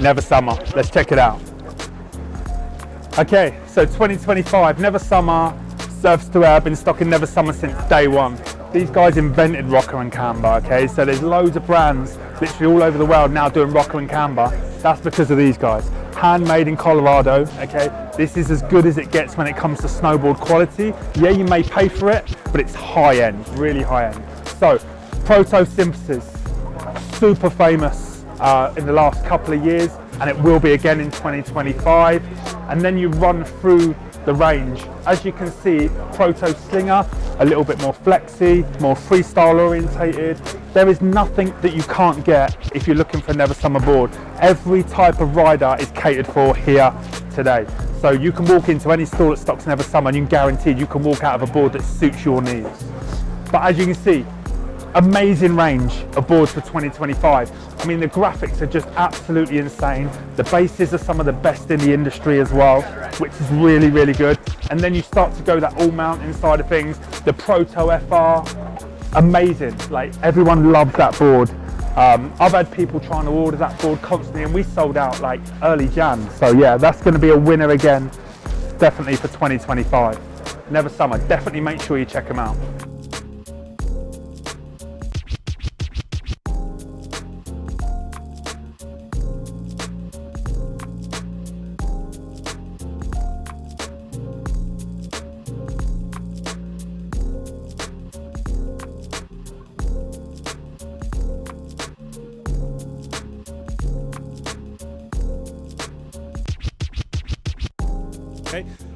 Neversummer. Let's check it out. Okay, so 2025, Neversummer surfs to air, been stocking Neversummer since day one. These guys invented rocker and camber, okay? So there's loads of brands literally all over the world now doing rocker and camber. That's because of these guys. Handmade in Colorado, okay? This is as good as it gets when it comes to snowboard quality. Yeah, you may pay for it, but it's high end, really high end. So, Proto Synthesis, super famous in the last couple of years, and it will be again in 2025. And then you run through the range. As you can see, Proto Slinger, a little bit more flexy, more freestyle orientated. There is nothing that you can't get if you're looking for a Neversummer board. Every type of rider is catered for here today. So you can walk into any store that stocks Neversummer and you're guaranteed you can walk out of a board that suits your needs. But as you can see, amazing range of boards for 2025. I mean, the graphics are just absolutely insane. The bases are some of the best in the industry as well, which is really, really good. And then you start to go that all mountain side of things, the Proto FR, amazing. Like, everyone loves that board. I've had people trying to order that board constantly, and we sold out like early Jan. So yeah, that's going to be a winner again, definitely for 2025. Neversummer, definitely make sure you check them out.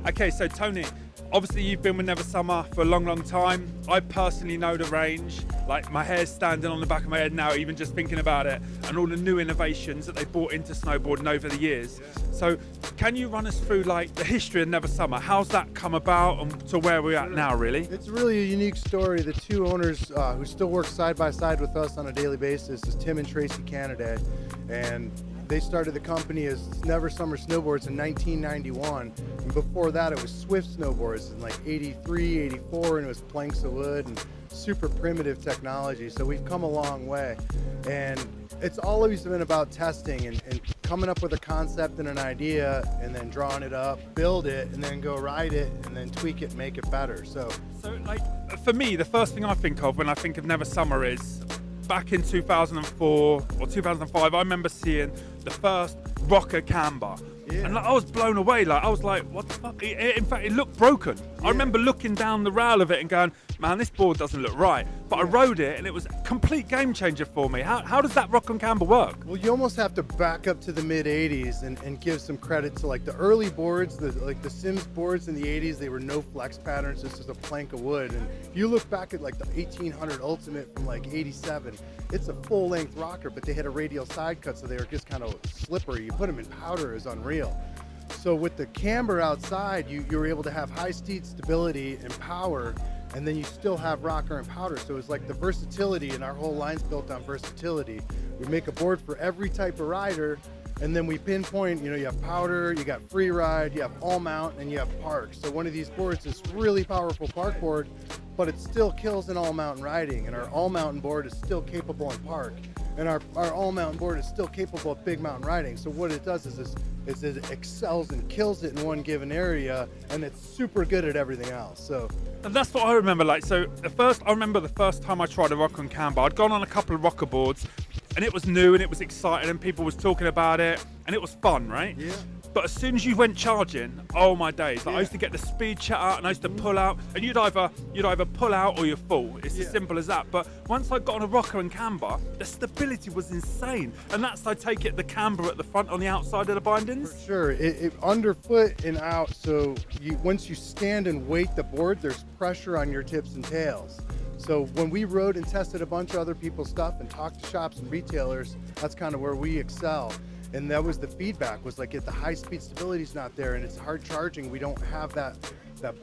Okay, so Tony, obviously you've been with Neversummer for a long, long time. I personally know the range, like my hair's standing on the back of my head now, even just thinking about it, and all the new innovations that they brought into snowboarding over the years. So can you run us through like the history of Neversummer? How's that come about and to where we're at now, really? It's really a unique story. The two owners who still work side by side with us on a daily basis is Tim and Tracy Canaday, and they started the company as Neversummer Snowboards in 1991, and before that it was Swift Snowboards in like 83, 84, and it was planks of wood and super primitive technology. So we've come a long way, and it's always been about testing and coming up with a concept and an idea, and then drawing it up, build it, and then go ride it, and then tweak it, make it better. So like for me, the first thing I think of when I think of Neversummer is back in 2004 or 2005, I remember seeing the first rocker camber. Yeah. And like, I was blown away. Like, I was like, what the fuck? In fact, it looked broken. Yeah. I remember looking down the rail of it and going, man, this board doesn't look right. But I rode it and it was a complete game changer for me. How does that rock and camber work? Well, you almost have to back up to the mid 80s and give some credit to like the early boards, like the Sims boards in the 80s, they were no flex patterns, this is a plank of wood. And if you look back at like the 1800 Ultimate from like 87, it's a full length rocker, but they had a radial side cut, so they were just kind of slippery. You put them in powder is unreal. So with the camber outside, you were able to have high seat stability and power, and then you still have rocker and powder. So it's like the versatility, and our whole line's built on versatility. We make a board for every type of rider, and then we pinpoint, you know, you have powder, you got free ride, you have all mount, and you have park. So one of these boards is really powerful park board, but it still kills in all mountain riding, and our all mountain board is still capable in park, and our all mountain board is still capable of big mountain riding. So what it does is it excels and kills it in one given area, and it's super good at everything else. So, and that's what I remember. Like, so I remember the first time I tried a rocker and camber, I'd gone on a couple of rocker boards, and it was new and it was exciting and people was talking about it and it was fun, right? Yeah. But as soon as you went charging, oh my days! Like, yeah. I used to get the speed shut out and I used to pull out, and you'd either pull out or you're full. It's as simple as that. But once I got on a rocker and camber, the stability was insane, and that's, I take it, the camber at the front on the outside of the bindings. For sure, it underfoot and out. So once you stand and weight the board, there's pressure on your tips and tails. So when we rode and tested a bunch of other people's stuff and talked to shops and retailers, that's kind of where we excel. And that was the feedback, was like, if the high speed stability is not there and it's hard charging, we don't have that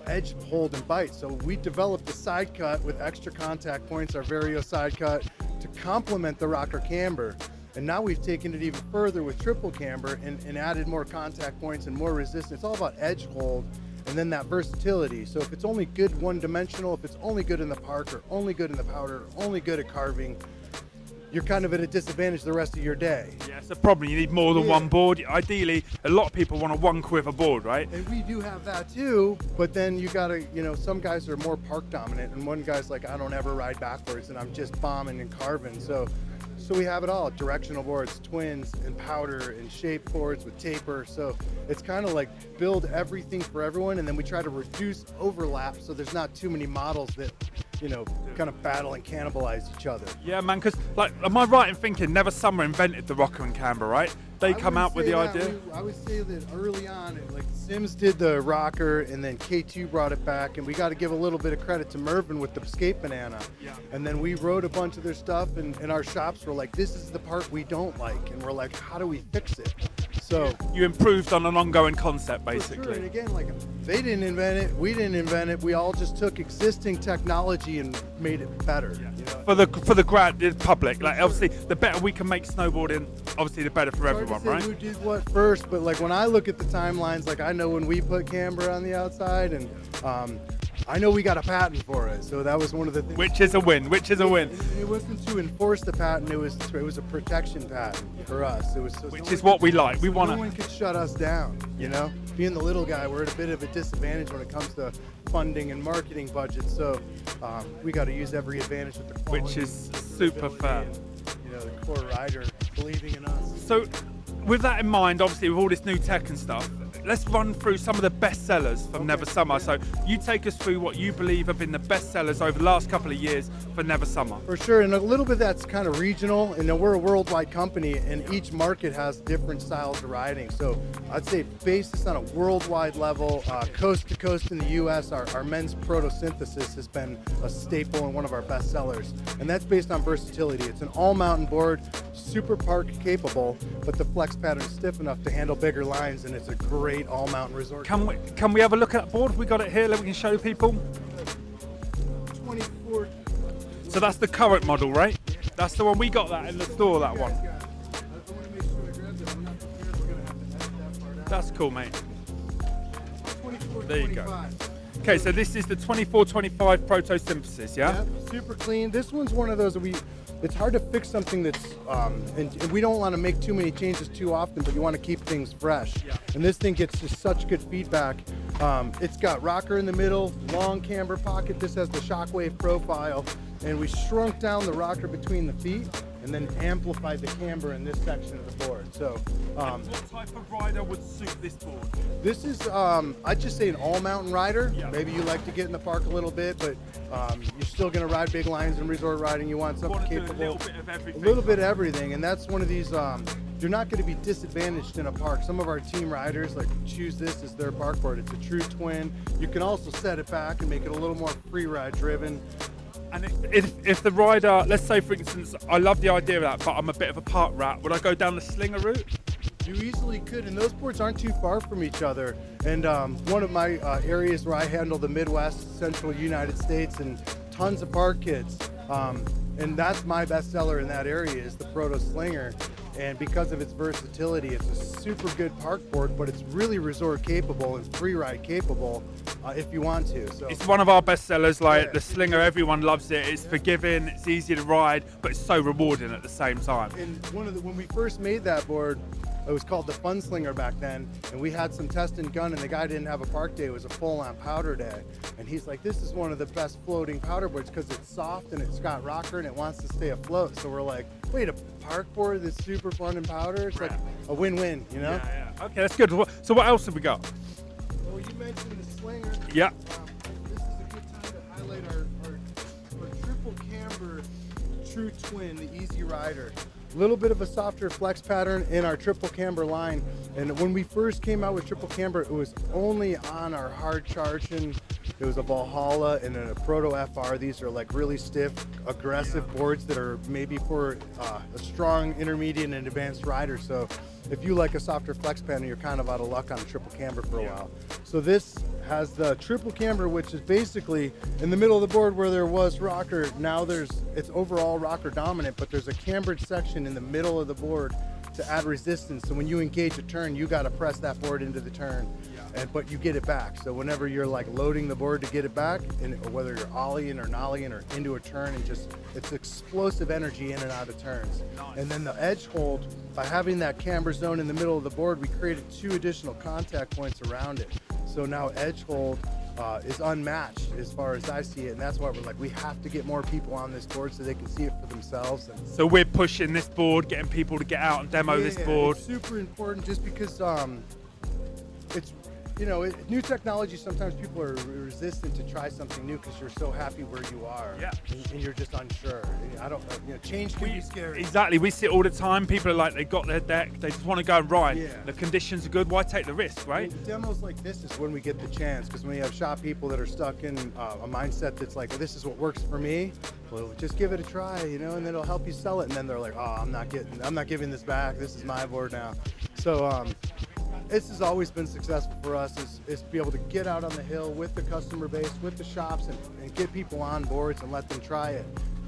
edge hold and bite. So we developed the side cut with extra contact points, our Vario side cut, to complement the rocker camber. And now we've taken it even further with triple camber and added more contact points and more resistance. It's all about edge hold and then that versatility. So if it's only good one dimensional, if it's only good in the park or only good in the powder, only good at carving, you're kind of at a disadvantage the rest of your day. Yeah, it's a problem. You need more than one board. Ideally, a lot of people want a one quiver board, right? And we do have that too, but then you gotta, some guys are more park dominant, and one guy's like, I don't ever ride backwards, and I'm just bombing and carving. So we have it all: directional boards, twins, and powder, and shape boards with taper. So it's kind of like build everything for everyone, and then we try to reduce overlap so there's not too many models that kind of battle and cannibalize each other. Yeah, man, because, am I right in thinking Neversummer invented the rocker and camber, right? They come out with the idea? I would say that early on, Sims did the rocker, and then K2 brought it back, and we got to give a little bit of credit to Mervin with the skate banana. Yeah. And then we wrote a bunch of their stuff, and our shops were like, this is the part we don't like, and we're like, how do we fix it? So you improved on an ongoing concept, basically. For sure. And again, they didn't invent it, we didn't invent it. We all just took existing technology and made it better. Yeah. For the the public, obviously, the better we can make snowboarding, obviously, the better for everyone, right? Who did what first? But when I look at the timelines, I know when we put camber on the outside, and I know we got a patent for it, so that was one of the things. Which is a win. It wasn't to enforce the patent; it was a protection patent for us. It was which is what we like. We want no one could shut us down. Being the little guy, we're at a bit of a disadvantage when it comes to funding and marketing budgets. So we got to use every advantage with the quality, which is super fair. And, the core rider believing in us. So, with that in mind, obviously with all this new tech and stuff, let's run through some of the best sellers from Neversummer. So you take us through what you believe have been the best sellers over the last couple of years for Neversummer. For sure, and a little bit that's kind of regional, and we're a worldwide company, and each market has different styles of riding. So I'd say based on a worldwide level, coast to coast in the US, our men's proto-synthesis has been a staple and one of our best sellers. And that's based on versatility. It's an all-mountain board, super park capable, but the flex pattern is stiff enough to handle bigger lines, and it's a great all-mountain resort. Can we have a look at that board? We got it here that we can show people. 24. So that's the current model, right? That's the one we got that in the store. That one. That's cool, mate. 24, there you 25. go. Okay, so this is the 2425 Proto Synthesis, yeah? Yep, super clean. This one's one of those that it's hard to fix something that's, and we don't want to make too many changes too often, but you want to keep things fresh. Yeah. And this thing gets just such good feedback. It's got rocker in the middle, long camber pocket. This has the shockwave profile, and we shrunk down the rocker between the feet and then amplified the camber in this section of the board. So, what type of rider would suit this board? This is, I'd just say an all-mountain rider. Yeah. Maybe you like to get in the park a little bit, but you're still going to ride big lines and resort riding. You want something capable. A little bit of everything. A little bit of everything, and that's one of these. You're not going to be disadvantaged in a park. Some of our team riders choose this as their park board. It's a true twin. You can also set it back and make it a little more free ride driven. And if the rider, let's say for instance, I love the idea of that, but I'm a bit of a park rat, would I go down the slinger route? You easily could, and those boards aren't too far from each other. And one of my areas where I handle the Midwest, Central United States, and tons of park kids, and that's my best seller in that area is the Proto Slinger. And because of its versatility, it's a super good park board, but it's really resort capable and free ride capable if you want to. So it's one of our best sellers. The Slinger, everyone loves it. It's forgiving, it's easy to ride, but it's so rewarding at the same time. And when we first made that board, it was called the Fun Slinger back then, and we had some test and gun, and the guy didn't have a park day. It was a full-on powder day, and he's like, this is one of the best floating powder boards because it's soft and it's got rocker and it wants to stay afloat. So we're like, wait, a park board that's super fun and powder? It's like a win-win, Yeah. Okay, that's good. So what else have we got? Well, you mentioned the Slinger. Yeah. This is a good time to highlight our triple camber true twin, the Easy Rider. A little bit of a softer flex pattern in our triple camber line, and when we first came out with triple camber, it was only on our hard charging. It was a Valhalla and then a Proto FR. These are really stiff, aggressive boards that are maybe for a strong, intermediate, and advanced rider. So if you like a softer flex pattern, you're kind of out of luck on a triple camber for a while. So this has the triple camber, which is basically in the middle of the board where there was rocker. Now it's overall rocker dominant, but there's a cambered section in the middle of the board to to add resistance. So when you engage a turn, you got to press that board into the turn, but you get it back. So whenever you're like loading the board to get it back, and whether you're ollieing or nollieing or into a turn, and just it's explosive energy in and out of turns. And then the edge hold, by having that camber zone in the middle of the board, we created 2 additional contact points around it. So now edge hold is unmatched as far as I see it, and that's why we're like, we have to get more people on this board so they can see it for themselves. And so we're pushing this board, getting people to get out and demo this board. It's super important, just because it's, you know, new technology, sometimes people are resistant to try something new because you're so happy where you are, and you're just unsure. I don't, you know, change can be scary. Exactly, we see it all the time. People are like, they got their deck, they just want to go and ride. The conditions are good, why take the risk, right? Demos like this is when we get the chance, because when you have shop people that are stuck in a mindset that's like, well, this is what works for me, well, just give it a try, you know, and then it'll help you sell it. And then they're like, oh, I'm not giving this back. This is my board now. So this has always been successful for us, is to be able to get out on the hill with the customer base, with the shops, and get people on boards and let them try it.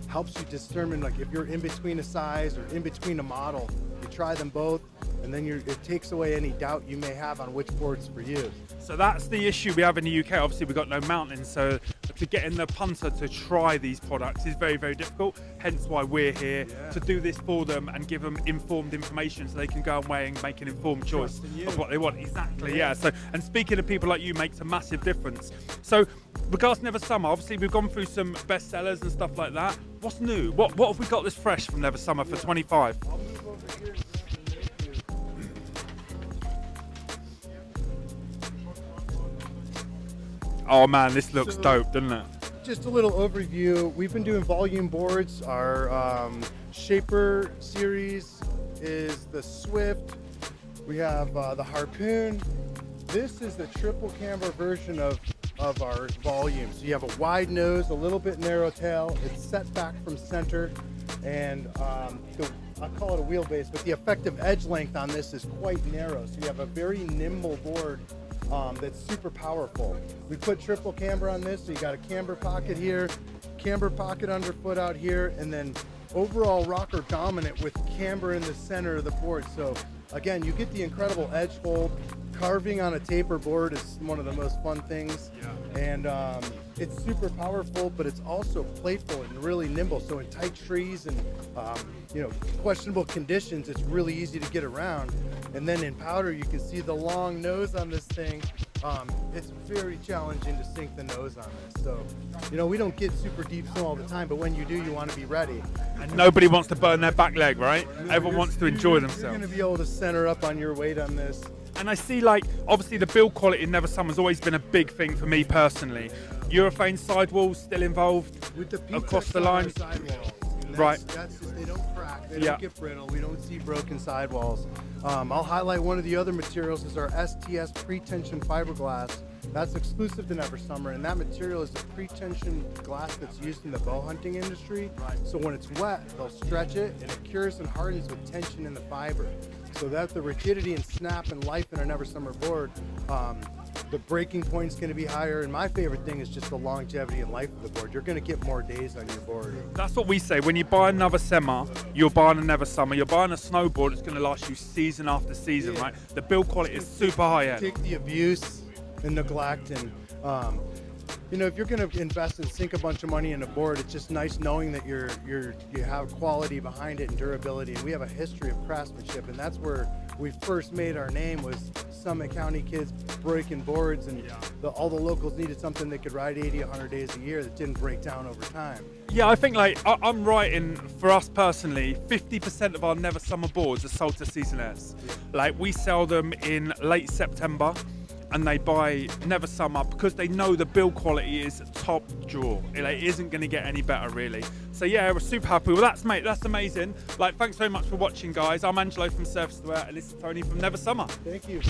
Helps you determine, like, if you're in between a size or in between a model, you try them both, and then it takes away any doubt you may have on which board's for you. So that's the issue we have in the UK. Obviously, we've got no mountains, so to get in the punter to try these products is very, very difficult. Hence why we're here to do this for them and give them informed information so they can go away and make an informed choice of what they want. Exactly, So, and speaking of people like you makes a massive difference. So, regards to Neversummer, obviously we've gone through some bestsellers and stuff like that. What's new? What have we got this fresh from Neversummer for 25? I'll move over here. Oh man, this looks dope, doesn't it? Just a little overview. We've been doing volume boards. Our Shaper series is the Swift. We have the Harpoon. This is the triple camber version of our volume. So you have a wide nose, a little bit narrow tail. It's set back from center, and I call it a wheelbase, but the effective edge length on this is quite narrow. So you have a very nimble board that's super powerful. We put triple camber on this, so you got a camber pocket here, camber pocket underfoot out here, and then overall rocker dominant with camber in the center of the board. So again, you get the incredible edge hold. Carving on a taper board is one of the most fun things, and it's super powerful, but it's also playful and really nimble. So in tight trees and questionable conditions, it's really easy to get around. And then in powder, you can see the long nose on this thing. It's very challenging to sink the nose on this. So, we don't get super deep snow all the time, but when you do, you want to be ready. And nobody wants to burn their back leg, right? Everyone wants to enjoy themselves. You're going to be able to center up on your weight on this. And I see, like, obviously the build quality in Neversummer's always been a big thing for me personally. Urethane sidewalls still involved with the across the line. Sidewalls. Right. That's just, they don't crack, they don't get brittle, we don't see broken sidewalls. I'll highlight one of the other materials is our STS pre-tension fiberglass. That's exclusive to Neversummer, and that material is a pre-tension glass that's used in the bow hunting industry. So when it's wet, they'll stretch it, and it cures and hardens with tension in the fiber. So that the rigidity and snap and life in a Neversummer board, the breaking point's going to be higher, and my favorite thing is just the longevity and life of the board. You're going to get more days on your board. That's what we say. When you buy a Neversummer, you're buying a Neversummer. You're buying a snowboard that's going to last you season after season, right? The build quality is super high end. Take the abuse and neglect, and if you're going to invest and sink a bunch of money in a board, it's just nice knowing that you have quality behind it and durability. And we have a history of craftsmanship, and that's where we first made our name, was Summit County kids breaking boards, and all the locals needed something that could ride 80, 100 days a year that didn't break down over time. Yeah, I think I'm writing, for us personally, 50% of our Neversummer boards are sold to seasonaires. Like, we sell them in late September, and they buy Neversummer because they know the build quality is top draw. It isn't going to get any better, really. So yeah, we're super happy. Well, that's amazing. Like, thanks very much for watching, guys. I'm Angelo from Surface to Air, and this is Tony from Neversummer. Thank you.